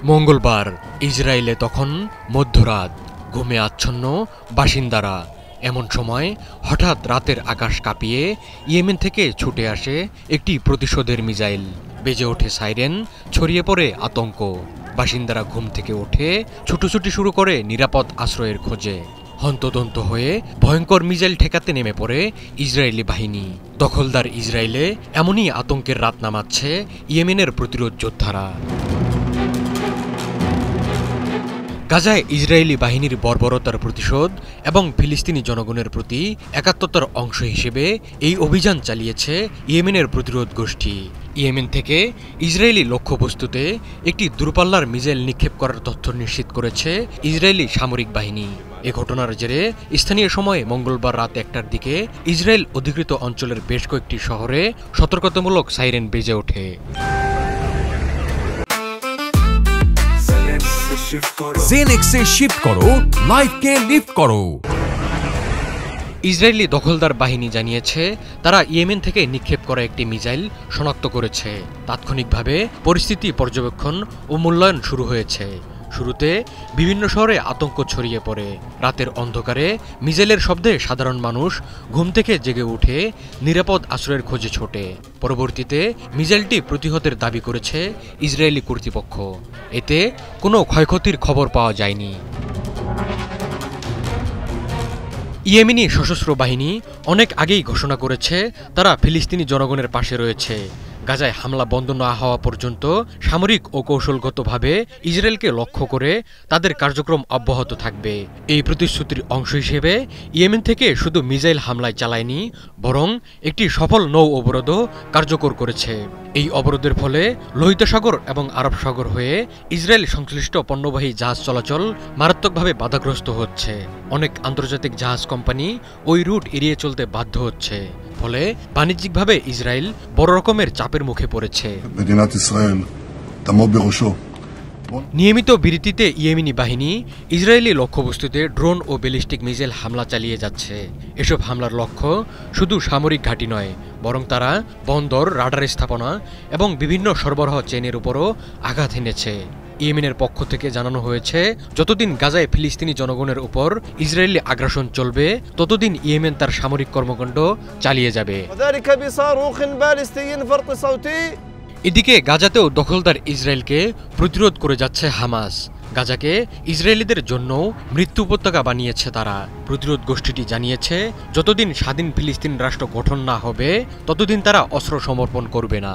মঙ্গলবার ইসরায়েলে তখন মধ্যরাত, ঘুমে আচ্ছন্ন বাসিন্দারা। এমন সময় হঠাৎ রাতের আকাশ কাঁপিয়ে ইয়েমেন থেকে ছুটে আসে একটি প্রতিশোধের মিসাইল। বেজে ওঠে সাইরেন, ছড়িয়ে পড়ে আতঙ্ক। বাসিন্দারা ঘুম থেকে উঠে ছুটোছুটি শুরু করে নিরাপদ আশ্রয়ের খোঁজে। হন্তদন্ত হয়ে ভয়ঙ্কর মিসাইল ঠেকাতে নেমে পড়ে ইসরায়েলি বাহিনী। দখলদার ইসরায়েলে এমনই আতঙ্কের রাত নামাচ্ছে ইয়েমেনের প্রতিরোধ যোদ্ধারা। গাজায় ইসরায়েলি বাহিনীর বর্বরতার প্রতিশোধ এবং ফিলিস্তিনি জনগণের প্রতি একাত্মতার অংশ হিসেবে এই অভিযান চালিয়েছে ইয়েমেনের প্রতিরোধ গোষ্ঠী। ইয়েমেন থেকে ইসরায়েলি লক্ষ্যবস্তুতে একটি দূরপাল্লার মিসাইল নিক্ষেপ করার তথ্য নিশ্চিত করেছে ইসরায়েলি সামরিক বাহিনী। এ ঘটনার জেরে স্থানীয় সময়ে মঙ্গলবার রাত 1টার দিকে ইসরায়েল অধিকৃত অঞ্চলের বেশ কয়েকটি শহরে সতর্কতামূলক সাইরেন বেজে ওঠে। জেনেক্সে শিফট করো, লাইফকে লিফট করো। ইসরায়েলি দখলদার বাহিনী জানিয়েছে তারা ইয়েমেন থেকে নিক্ষেপ করা একটি মিসাইল শনাক্ত করেছে। তাৎক্ষণিকভাবে পরিস্থিতি পর্যবেক্ষণ ও মূল্যায়ন শুরু হয়েছে। শুরুতে বিভিন্ন শহরে আতঙ্ক ছড়িয়ে পড়ে। রাতের অন্ধকারে মিসাইলের শব্দে সাধারণ মানুষ ঘুম থেকে জেগে উঠে নিরাপদ আশ্রয়ের খোঁজে ছোটে। পরবর্তীতে মিসাইলটি প্রতিহতের দাবি করেছে ইসরায়েলি কর্তৃপক্ষ। এতে কোনো ক্ষয়ক্ষতির খবর পাওয়া যায়নি। ইয়েমেনি সশস্ত্র বাহিনী অনেক আগেই ঘোষণা করেছে তারা ফিলিস্তিনি জনগণের পাশে রয়েছে। গাজায় হামলা বন্ধ না হওয়া পর্যন্ত সামরিক ও কৌশলগতভাবে ইসরায়েলকে লক্ষ্য করে তাদের কার্যক্রম অব্যাহত থাকবে। এই প্রতিশ্রুতির অংশ হিসেবে ইয়েমেন থেকে শুধু মিসাইল হামলায় চালায়নি, বরং একটি সফল নৌ অবরোধও কার্যকর করেছে। এই অবরোধের ফলে লোহিত সাগর এবং আরব সাগর হয়ে ইসরায়েল সংশ্লিষ্ট পণ্যবাহী জাহাজ চলাচল মারাত্মকভাবে বাধাগ্রস্ত হচ্ছে। অনেক আন্তর্জাতিক জাহাজ কোম্পানি ওই রুট এড়িয়ে চলতে বাধ্য হচ্ছে। ফলে বাণিজ্যিকভাবে ইসরায়েল বড় রকমের চাপের মুখে পড়েছে। নিয়মিত বিরতিতে ইয়েমেনি বাহিনী ইসরায়েলি লক্ষ্যবস্তুতে ড্রোন ও ব্যালিস্টিক মিসাইল হামলা চালিয়ে যাচ্ছে। এসব হামলার লক্ষ্য শুধু সামরিক ঘাঁটি নয়, বরং তারা বন্দর, রাডার স্থাপনা এবং বিভিন্ন সরবরাহ চেইনের উপরও আঘাত এনেছে। ইয়েমেনের পক্ষ থেকে জানানো হয়েছে যতদিন গাজায় ফিলিস্তিনি জনগণের উপর ইসরায়েলি আগ্রাসন চলবে ততদিন ইয়েমেন তার সামরিক কর্মকাণ্ড চালিয়ে যাবে। এদিকে গাজাতেও দখলদার ইসরায়েলকে প্রতিরোধ করে যাচ্ছে হামাস। গাজাকে ইসরায়েলিদের জন্য মৃত্যু উপত্যকা বানিয়েছে তারা। প্রতিরোধ গোষ্ঠীটি জানিয়েছে যতদিন স্বাধীন ফিলিস্তিন রাষ্ট্র গঠন না হবে ততদিন তারা অস্ত্র সমর্পণ করবে না।